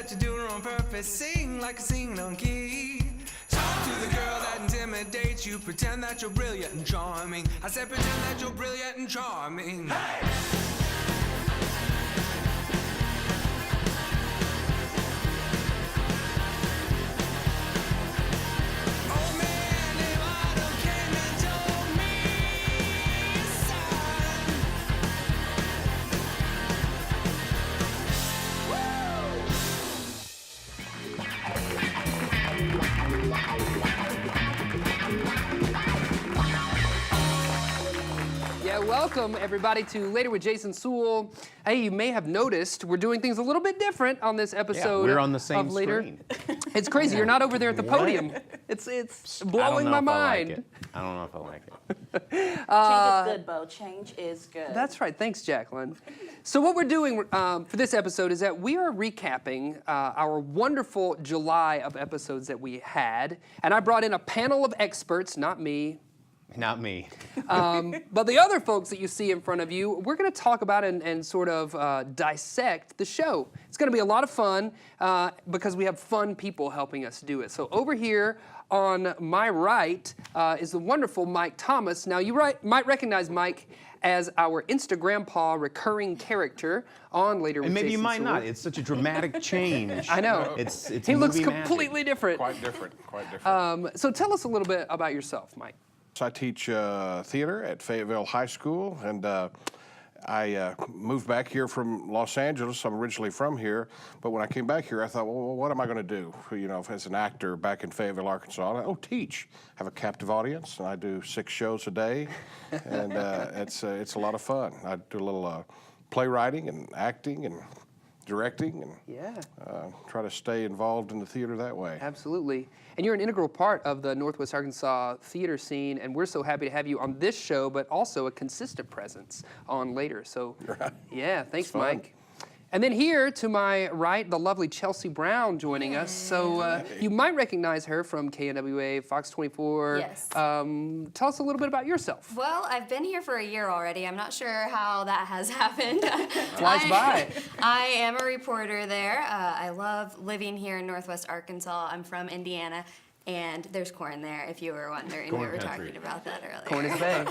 that you do it on purpose. Sing like a singing on key. Talk to the girl that intimidates you. Pretend that you're brilliant and charming. I said pretend that you're brilliant and charming. Hey! Welcome, everybody, to Later with Jason Suel. Hey, you may have noticed we're doing things a little bit different on this episode. Yeah, we're on the same of Later. screen. It's crazy. You're not over there at the podium. It's blowing my mind. I don't know if I like it. Change is good, Bo. Change is good. That's right. Thanks, Jacqueline. So what we're doing for this episode is that we are recapping our wonderful July of episodes that we had. And I brought in a panel of experts, not me. Not me. But the other folks that you see in front of you, we're going to talk about and sort of dissect the show. It's going to be a lot of fun because we have fun people helping us do it. So over here on my right is the wonderful Mike Thomas. Now, you might recognize Mike as our Instagram recurring character on Later with And maybe Jason you might Suel. not. It's such a dramatic change. I know. It's he looks movie completely different. Quite different. So tell us a little bit about yourself, Mike. I teach theater at Fayetteville High School, and I moved back here from Los Angeles. I'm originally from here, but when I came back here, I thought, well, what am I going to do? You know, as an actor back in Fayetteville, Arkansas, teach. Have a captive audience, and I do 6 shows a day, and it's a lot of fun. I do a little playwriting and acting and directing, and try to stay involved in the theater that way. Absolutely. And you're an integral part of the Northwest Arkansas theater scene, and we're so happy to have you on this show, but also a consistent presence on Later. So, yeah, thanks, Mike. And then here to my right, the lovely Chelsea Brown joining us. So you might recognize her from KNWA, Fox 24. Yes. Tell us a little bit about yourself. Well, I've been here for a year already. I'm not sure how that has happened. Flies by. I am a reporter there. I love living here in Northwest Arkansas. I'm from Indiana. And there's corn there, if you were wondering. We were talking about that earlier. Corn is Bay.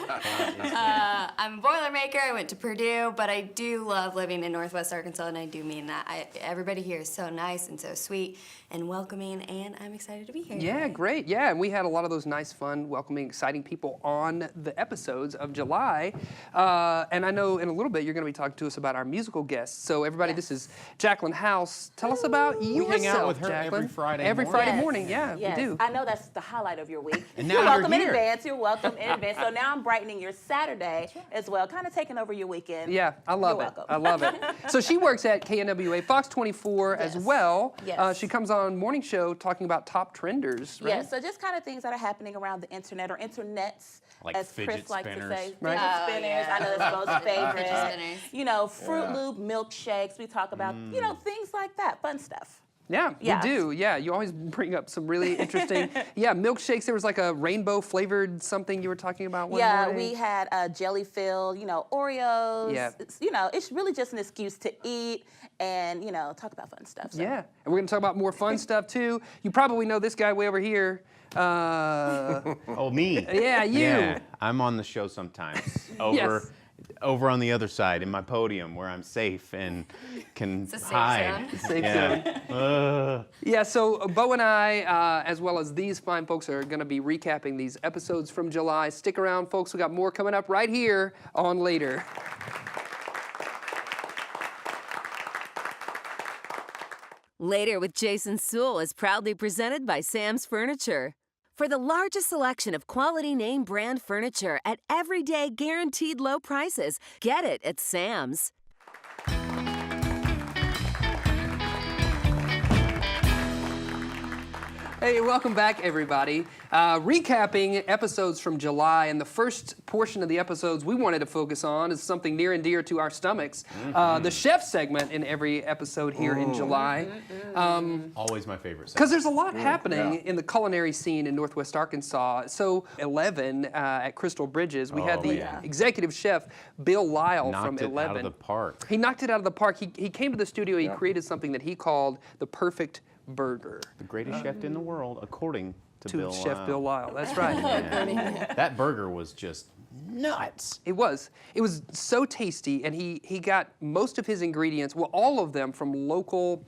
I'm a Boilermaker. I went to Purdue, but I do love living in Northwest Arkansas, and I do mean that. Everybody here is so nice and so sweet and welcoming, and I'm excited to be here. Yeah, great. Yeah, and we had a lot of those nice, fun, welcoming, exciting people on the episodes of July. And I know in a little bit you're going to be talking to us about our musical guests. So everybody, this is Jacqueline House. Tell us about yourself, hang out with her Jacqueline. every Friday Every morning. Friday morning, yeah, Yes. we do. I know that's the highlight of your week. And now you're you're welcome in here. advance. You're welcome in advance. So now I'm brightening your Saturday as well, kind of taking over your weekend. Yeah, I love You're it. welcome. I love it. So she works at KNWA Fox 24 as well. Yes. She comes on morning show talking about top trenders, right? Yeah, so just kind of things that are happening around the internet or internets, Like as fidget Chris likes to spinners. say. Right. Fidget spinners. I know that's Bo's favorite. Fidget spinners. You know, Fruit Loop milkshakes. We talk about, you know, things like that, fun stuff. Yeah, Yes. we do. Yeah, you always bring up some really interesting, milkshakes. There was like a rainbow flavored something you were talking about one morning. We had jelly filled, you know, Oreos. Yeah. You know, it's really just an excuse to eat and, you know, talk about fun stuff. So. Yeah, and we're going to talk about more fun stuff too. You probably know this guy way over here. Oh, me? Yeah, you. Yeah, I'm on the show sometimes. Over on the other side in my podium where I'm safe and can It's a safe hide. zone. Safe zone. Yeah, so Bo and I, as well as these fine folks, are going to be recapping these episodes from July. Stick around, folks. We got more coming up right here on Later. Later with Jason Suel is proudly presented by Sam's Furniture. For the largest selection of quality name brand furniture at everyday guaranteed low prices, get it at Sam's. Hey, welcome back, everybody. Recapping episodes from July, and the first portion of the episodes we wanted to focus on is something near and dear to our stomachs. The chef segment in every episode here in July. Always my favorite. Because there's a lot happening in the culinary scene in Northwest Arkansas. So 11 at Crystal Bridges, we had the executive chef Bill Lyle from Knocked it 11. out of the park. He knocked it out of the park. He came to the studio. He created something that he called the perfect burger. The greatest chef in the world, according to Bill Chef Lyle. Bill Lyle. That's right. Yeah. That burger was just nuts. It was so tasty, and he got most of his ingredients, well, all of them from local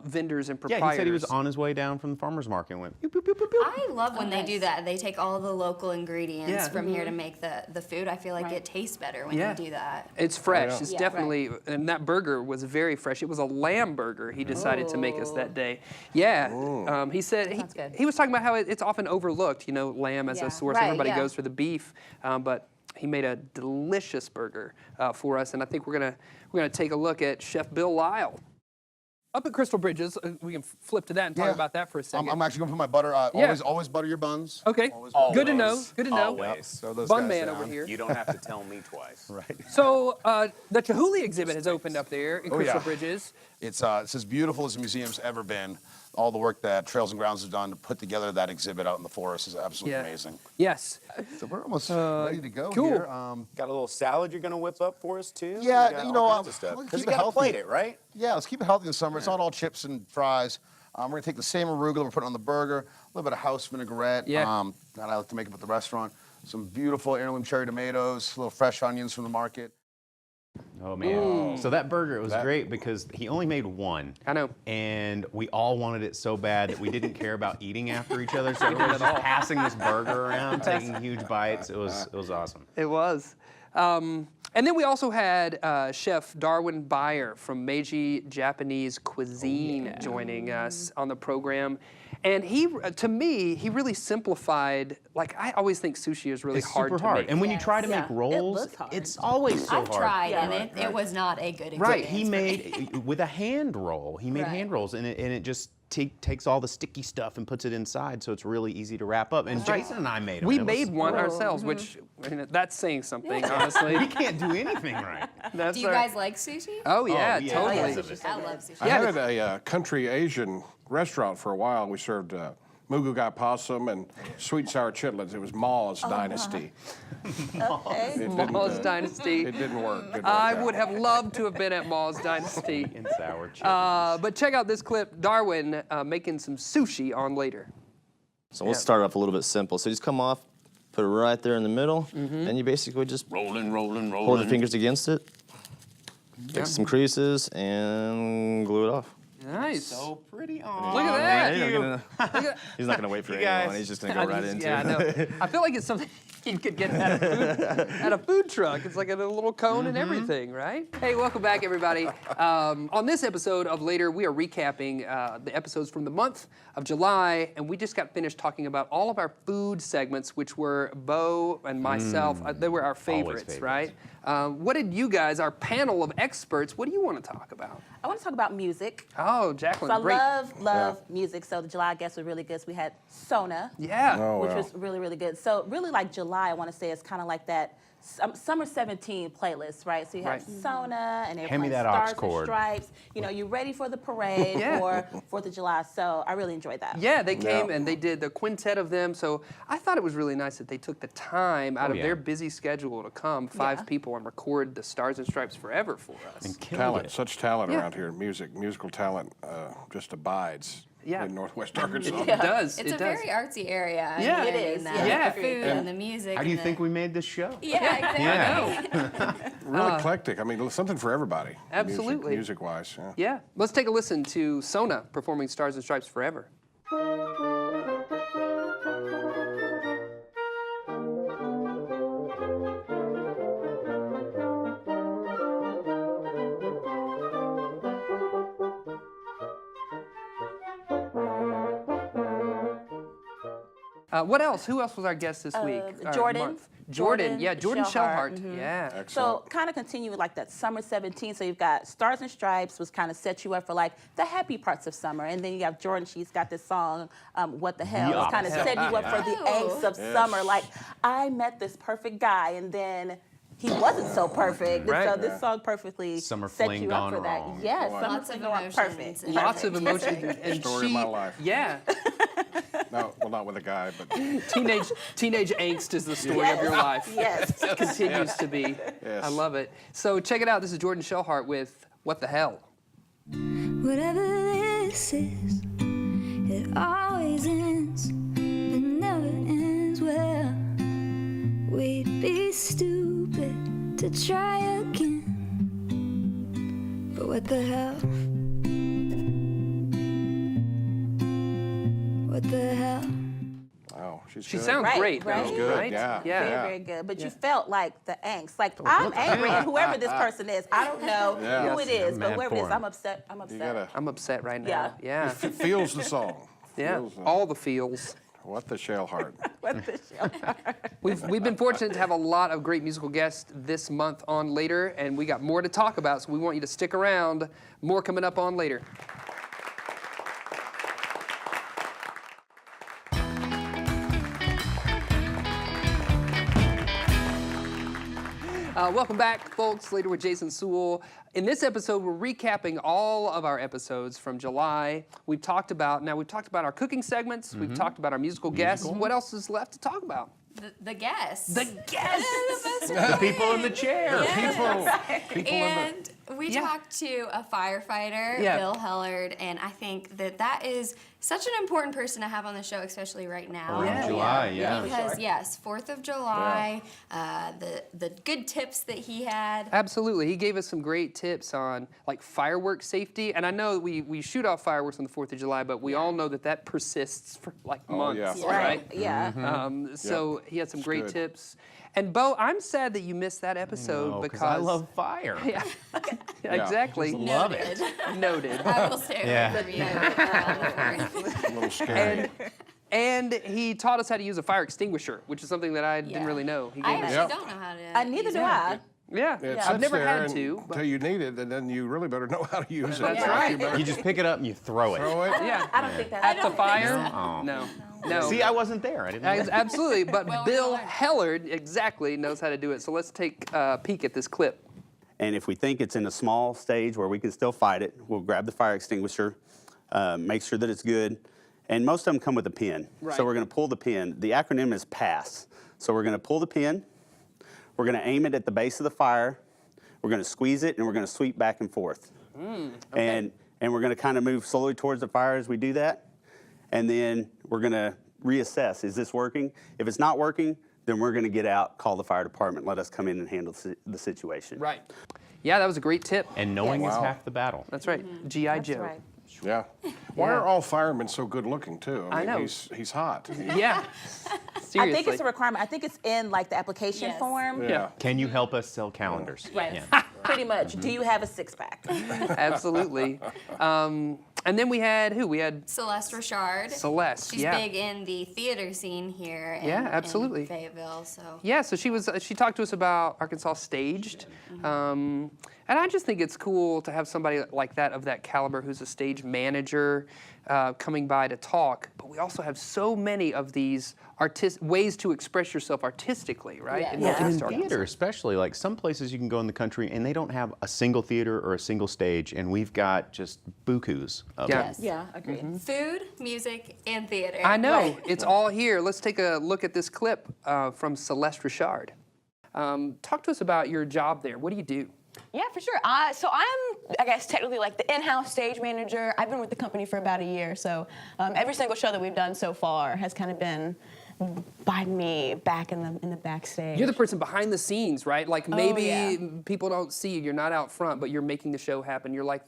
vendors and proprietors. Yeah, he said he was on his way down from the farmer's market and went, pew, pew, pew, pew, pew. I love when they do that. They take all the local ingredients Yeah. from here to make the food. I feel like it tastes better when Yeah. they do that. It's fresh. yeah. It's Yeah, definitely, and that burger was very fresh. It was a lamb burger he decided to make us that day. Yeah. He said Sounds good. he was talking about how it's often overlooked. You know, lamb as Yeah. a source. Right, Everybody yeah. goes for the beef, but he made a delicious burger for us, and I think we're gonna take a look at Chef Bill Lyle. Up at Crystal Bridges, we can flip to that and talk Yeah. about that for a second. I'm actually going to put my butter. Yeah. Always butter your buns. Okay. Always Good to know. Good to know. Always. Throw those Bun guys man down. over here. You don't have to tell me twice. Right. So the Chihuly exhibit has opened up there in Crystal yeah. Bridges. It's as beautiful as the museum's ever been. All the work that Trails and Grounds has done to put together that exhibit out in the forest is absolutely amazing. Yes. So we're almost ready to go cool. here. Got a little salad you're gonna whip up for us too? Yeah, got you all know, kinds of stuff. let's Because keep you it gotta healthy. plate it, right? Yeah, let's keep it healthy in the summer. It's not all chips and fries. We're gonna take the same arugula we're putting on the burger, a little bit of house vinaigrette. Yeah. That I like to make up at the restaurant. Some beautiful heirloom cherry tomatoes, little fresh onions from the market. Oh man. So that burger, it was great because he only made one. I know. And we all wanted it so bad that we didn't care about eating after each other. So we were just passing this burger around, taking huge bites. It was awesome. It was. And then we also had Chef Darwin Beyer from Meiji Japanese Cuisine joining us on the program. And he, to me, he really simplified, like I always think sushi is really It's hard super to hard. make. And when you try to Yeah. make It rolls, looks hard. it's always so I've hard. tried, Yeah. and it was not a good experience. Right. He for me. made with a hand roll. He made Right. hand rolls, and it just takes all the sticky stuff and puts it inside, so it's really easy to wrap up. And Jason and I made them. We It was- made one ourselves, which I mean, that's saying something, honestly. We can't do anything right. That's Do you our- guys like sushi? Oh yeah, yeah. totally. Oh, yeah. I love sushi. I had a country Asian restaurant for a while. We served mugu gai possum and sweet sour chitlins. It was Ma's Dynasty. Okay. It didn't, Ma's Dynasty. It didn't work. Didn't work I out. would have loved to have been at Ma's Dynasty. And sour chicken. But check out this clip, Darwin making some sushi on later. So we'll start off a little bit simple. So you just come off, put it right there in the middle, and you basically just Rolling. pour the fingers against it, fix some creases, and glue it off. Nice. So pretty on. Look at that. He's not gonna wait for anyone. guys- He's just gonna go right into Yeah, I it. know. I feel like it's something you could get at a food truck. It's like a little cone and everything, right? Hey, welcome back, everybody. On this episode of Later, we are recapping the episodes from the month of July, and we just got finished talking about all of our food segments, which were Bo and myself. They were our favorites, right? What did you guys, our panel of experts, what do you want to talk about? I want to talk about music. Oh, Jacqueline, So I great. love music. So the July guests were really good. So we had Sona, Yeah. Oh, which wow. was really, really good. So really like July, I want to say is kind of like that Summer 17 playlist, right? So you have Right. Sona and they're Hand me playing that aux Stars and cord. Stripes. You know, you ready for the parade Yeah. for 4th of July. So I really enjoyed that. Yeah, they came and they did the quintet of them. So I thought it was really nice that they took the time out of yeah. their busy schedule to come, five Yeah. people, and record the Stars and Stripes Forever for us. And killed Talent, it. such talent Yeah. around here. Musical talent just abides Yeah. in Northwest Arkansas. It does. It's it a does. very artsy area. Yeah. I It mean, is, the- yeah. The food and the music. How do you and think the, we made this show? Yeah, exactly. Real eclectic. I mean, something for everybody. Absolutely. Music-wise, yeah. Yeah. Let's take a listen to Sona performing Stars and Stripes Forever. What else? Who else was our guest this week? Or Jordan. month? Jordan Shellhart. Shellhart. Yeah. So Excellent. kind of continue with like that summer 17. So you've got Stars and Stripes, was kind of set you up for like the happy parts of summer, and then you have Jordan. She's got this song, "What the Hell," it's kind of set you up for the angst of summer. Like, I met this perfect guy, and then he wasn't so perfect. Right. And so this song perfectly Summer set fling you up gone for that. wrong. Yes, Boy. summer Lots of fling gone emotions. perfect. and Lots of everything. emotion. And Story of my life. Yeah. No, well, not with a guy, but Teenage angst is the story of your life. Yes. Continues to be. Yes. I love it. So check it out. This is Jordan Shellhart with "What the Hell." Whatever this is, it always ends, but never ends well. We'd be stupid to try again, but what the hell? What the hell? oh, she's She good. sounds Right, great, right. though, She's good, right? yeah. Yeah. Very, very good. But you felt like the angst. Like, I'm angry at whoever this person is. I don't know Yeah. who it Yes, is, I'm but mad whoever it for is, him. I'm upset. I'm You upset. gotta I'm upset right now. Yeah. feels the song. Yeah. Feels the- All the feels. What the Shellhart. What the show? We've been fortunate to have a lot of great musical guests this month on Later, and we got more to talk about, so we want you to stick around. More coming up on Later. Welcome back, folks. Later with Jason Suel. In this episode, we're recapping all of our episodes from July. We've talked about our cooking segments. We've talked about our musical guests. What else is left to talk about? The guests. The guests. The best The people in the chair. People in And we Yeah. talked to a firefighter, Yeah. Bill Hellard, and I think that is such an important person to have on the show, especially right now. Around July, yeah. Because yes, 4th of July, the good tips that he had. Absolutely. He gave us some great tips on like fireworks safety. And I know we shoot off fireworks on the 4th of July, but we all know that persists for like months, yeah. right? Yeah. So he had some great good. tips. And Bo, I'm sad that you missed that episode Because because I love fire. Yeah, exactly. Love it. Noted. I will stay away Yeah. from you on the 4th. A little scary. And he taught us how to use a fire extinguisher, which is something that I didn't Yeah. really know. He I gave us. actually Yep. don't know how to. Neither use do it. I. Yeah, It I've sits never there had to. until But you need it, and then you really better know how to use it. That's So right. You better You just pick it up and you throw it. throw it. yeah, I don't think that. at the fire. Oh. No, no. See, I wasn't there. I didn't know. Absolutely, but Well, we Bill learned. Hellard exactly knows how to do it. So let's take a peek at this clip. And if we think it's in a small stage where we can still fight it, we'll grab the fire extinguisher, make sure that it's good. And most of them come with a pin. Right. So we're going to pull the pin. The acronym is PASS. So we're going to pull the pin. We're going to aim it at the base of the fire. We're going to squeeze it, and we're going to sweep back and forth. And we're going to kind of move slowly towards the fire as we do that. And then we're going to reassess. Is this working? If it's not working, then we're going to get out, call the fire department, let us come in and handle the situation. Right. Yeah, that was a great tip. And knowing Yes. is Wow. half the battle. That's right. G.I. That's Joe. right. Yeah. Why Yeah. are all firemen so good looking too? I mean, know. He's hot. Yeah. Seriously. I think it's a requirement. I think it's in like the application Yes. form. Yeah. Can you help us sell calendars? Right. Yeah. Pretty much. Do you have a six-pack? Absolutely. And then we had who? We had Celeste Richard. Celeste. She's yeah. big in the theater scene here. Yeah, absolutely. In Fayetteville, so. Yeah, so she talked to us about Arkansas Staged. And I just think it's cool to have somebody like that of that caliber who's a stage manager coming by to talk. But we also have so many of these ways to express yourself artistically, right? Yeah. In Yeah. Northwest In Arkansas. theater, especially, like some places you can go in the country and they don't have a single theater or a single stage, and we've got just bukus of Yeah. them. Yes. Yeah, agreed. Food, music, and theater. I know, Right. it's all here. Let's take a look at this clip from Celeste Richard. Talk to us about your job there. What do you do? Yeah, for sure. So I'm, I guess, technically like the in-house stage manager. I've been with the company for about a year, so every single show that we've done so far has kind of been by me back in the backstage. You're the person behind the scenes, right? Like maybe yeah. people don't see you. You're not out front, but you're making the show happen. You're like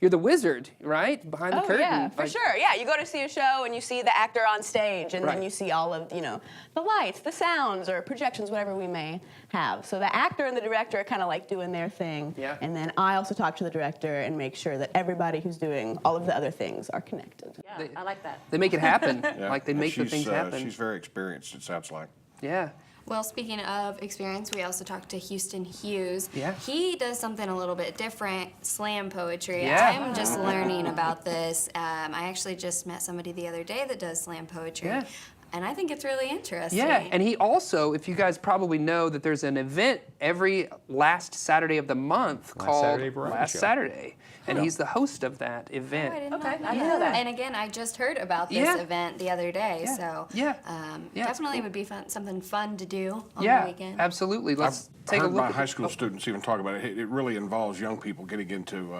you're the wizard, right? Behind the curtain. Yeah, for Like- sure. Yeah, you go to see a show and you see the actor on stage, and Right. then you see all of the lights, the sounds, or projections, whatever we may have. So the actor and the director are kind of like doing their thing, Yeah. and then I also talk to the director and make sure that everybody who's doing all of the other things are connected. Yeah, I like that. They make it happen. Yeah. Like they And make the things happen. She's very experienced, it sounds like. Yeah. Well, speaking of experience, we also talked to Houston Hughes. Yeah. He does something a little bit different, slam poetry. Yeah. I'm just learning about this. I actually just met somebody the other day that does slam poetry. Yeah. And I think it's really interesting. Yeah, and he also, if you guys probably know, that there's an event every last Saturday of the month called Saturday Variety Last Show. Saturday, and he's the host of that Oh, event. I didn't Okay, know I didn't know that. And again, I just heard about this Yeah. event the other day, Yeah. so Yeah. Yeah, it's definitely cool. would be something fun to do on Yeah, the weekend. absolutely. Let's I've take a heard look my at high the- school students even talk about it. It really involves young people getting into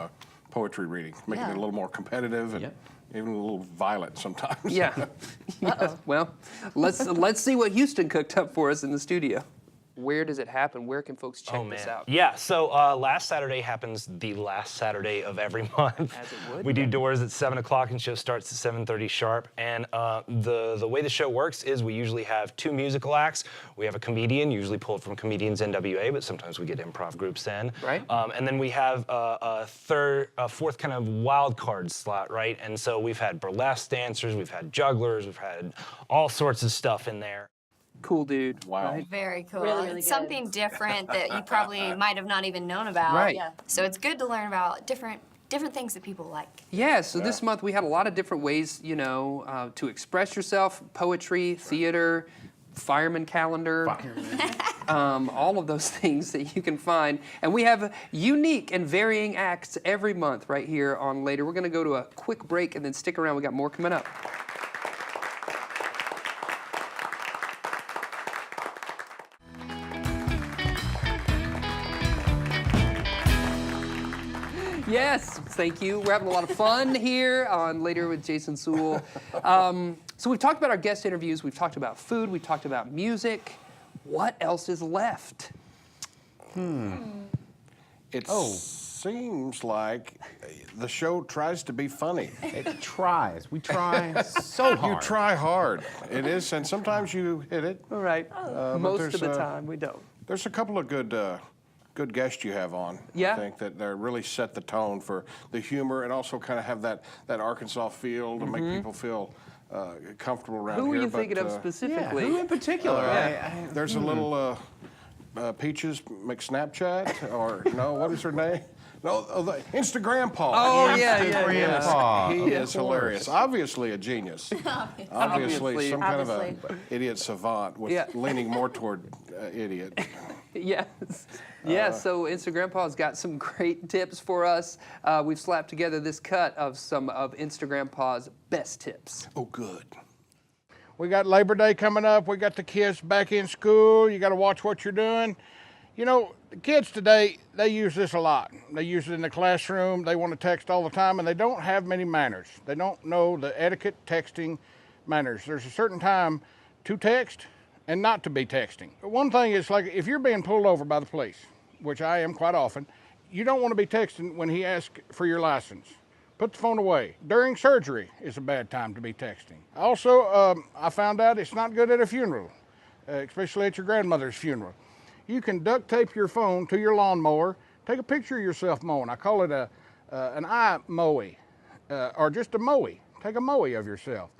poetry reading, making it a little more competitive and even a little violent sometimes. Yeah. Yeah. Well, let's see what Houston cooked up for us in the studio. Where does it happen? Where can folks check this out? Yeah, so last Saturday happens the last Saturday of every month. As it would. We do doors at 7 o'clock and show starts at 7:30 sharp. And the way the show works is we usually have 2 musical acts. We have a comedian, usually pulled from Comedians NWA, but sometimes we get improv groups in. Right. And then we have a fourth kind of wild card slot, right? And so we've had burlesque dancers, we've had jugglers, we've had all sorts of stuff in there. Cool dude. Wow. Right? Very cool. Really, really It's good. something different that you probably might have not even known about. Right. Yeah. So it's good to learn about different things that people like. Yeah, so this month we had a lot of different ways, to express yourself: poetry, theater, fireman calendar, all of those things that you can find. And we have unique and varying acts every month right here on Later. We're going to go to a quick break and then stick around. We got more coming up. Yes, thank you. We're having a lot of fun here on Later with Jason Suel. So we've talked about our guest interviews, we've talked about food, we've talked about music. What else is left? It seems like the show tries to be funny. It tries. We try so hard. You try hard. It is, and sometimes you hit it. All right. but Most of there's, the time we don't. There's a couple of good guests you have on. Yeah. I think that they really set the tone for the humor and also kind of have that Arkansas feel to make people feel comfortable around Who here. are you thinking of Yeah, specifically? who in particular? There's a little Peaches McSnapchat, or no, what is her name? No, the Instagram Paul. Oh, yeah. He is hilarious. Obviously a genius. Obviously some kind of a idiot savant with leaning more toward idiot. Yes. So Instagram Paul's got some great tips for us. We've slapped together this cut of some of Instagram Paul's best tips. Oh, good. We got Labor Day coming up. We got the kids back in school. You got to watch what you're doing. You know, the kids today, they use this a lot. They use it in the classroom. They want to text all the time, and they don't have many manners. They don't know the etiquette texting manners. There's a certain time to text and not to be texting. One thing is, like, if you're being pulled over by the police, which I am quite often, you don't want to be texting when he asks for your license. Put the phone away. During surgery is a bad time to be texting. Also, I found out it's not good at a funeral, especially at your grandmother's funeral. You can duct tape your phone to your lawnmower, take a picture of yourself mowing. I call it an eye mowe, or just a mowe. Take a mowe of yourself.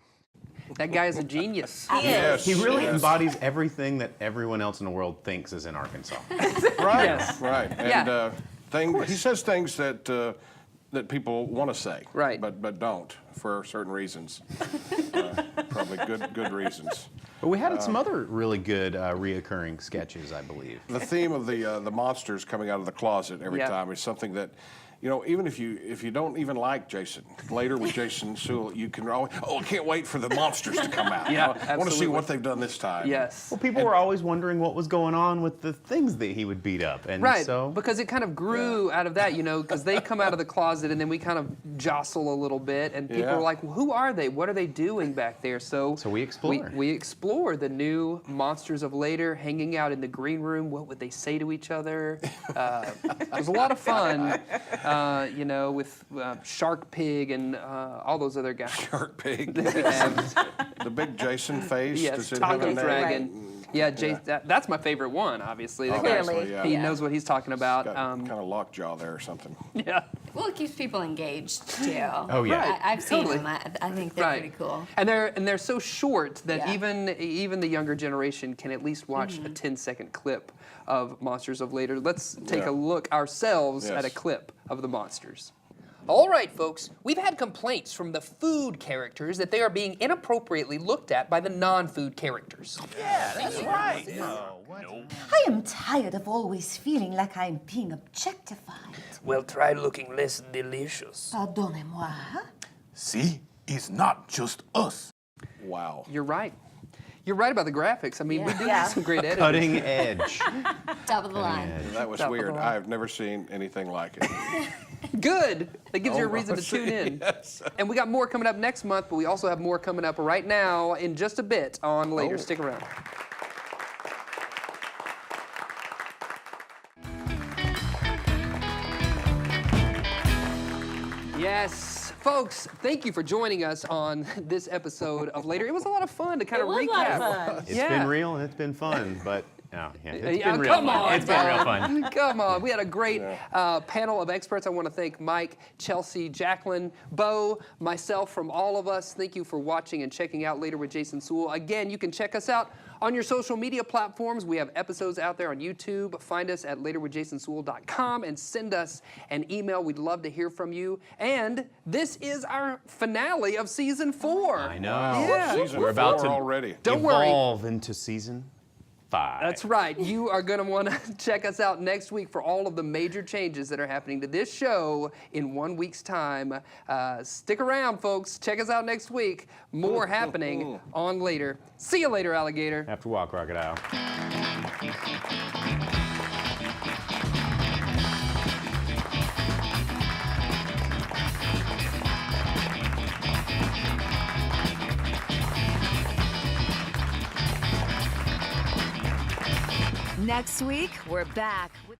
That guy is a genius. Yes, He really embodies everything that everyone else in the world thinks is in Arkansas. Right, Yes. right. And he says things that that people want to say, right, but don't for certain reasons. Probably good reasons. But we had some other really good reoccurring sketches, I believe. The theme of the monsters coming out of the closet every time is something that, you know, even if you don't even like Jason, Later with Jason Suel, you can always, I can't wait for the monsters to come out. Yeah, I want to see absolutely. what they've done this time. Yes. Well, people were always wondering what was going on with the things that he would beat up. And Right, so because it kind of grew out of that, because they come out of the closet and then we kind of jostle a little bit, and people are like, well, who are they? What are they doing back there? So we explore. We explore the new monsters of Later, hanging out in the green room. What would they say to each other? It was a lot of fun, with Shark Pig and all those other guys. Shark Pig. The big Jason face. Yes, Does it have a Taco name? Dragon. Yeah, that's my favorite one, obviously. The guy, Obviously, yeah. he knows what he's talking about. Got kind of lockjaw there or something. Yeah. Well, it keeps people engaged too. Oh, yeah. Right. I've seen Totally. them. I think they're pretty cool. And they're so short that Yeah. even the younger generation can at least watch a 10-second clip of Monsters of Later. Let's take a look ourselves at a clip of the monsters. All right, folks, we've had complaints from the food characters that they are being inappropriately looked at by the non-food characters. Yeah, that's right. I am tired of always feeling like I'm being objectified. Well, try looking less delicious. Pardonnez-moi. See, it's not just us. Wow. You're right. You're right about the graphics. I mean, we do have some great editors. Cutting edge. Top of the line. That was Top of the weird. line. I've never seen anything like it. Good. That gives you a reason to tune in. Yes. And we got more coming up next month, but we also have more coming up right now in just a bit on later. Stick around. Yes, folks, thank you for joining us on this episode of Later. It was a lot of fun to kind of was recap. a lot of fun. It's been real and it's been fun, but it's Yeah, been real come fun. on, It's been real fun. Come on. We had a great panel of experts. I want to thank Mike, Chelsea, Jacqueline, Bo, myself, from all of us. Thank you for watching and checking out Later with Jason Suel. Again, you can check us out on your social media platforms. We have episodes out there on YouTube. Find us at laterwithjasonsuel.com and send us an email. We'd love to hear from you. And this is our finale of season 4. I know. Yeah. Season We're about 4 to already. Don't worry. evolve into season 5. That's right. You are going to want to check us out next week for all of the major changes that are happening to this show in 1 week's time. Stick around, folks. Check us out next week. More happening on Later. See you later, alligator. After walk, crocodile. Next week, we're back with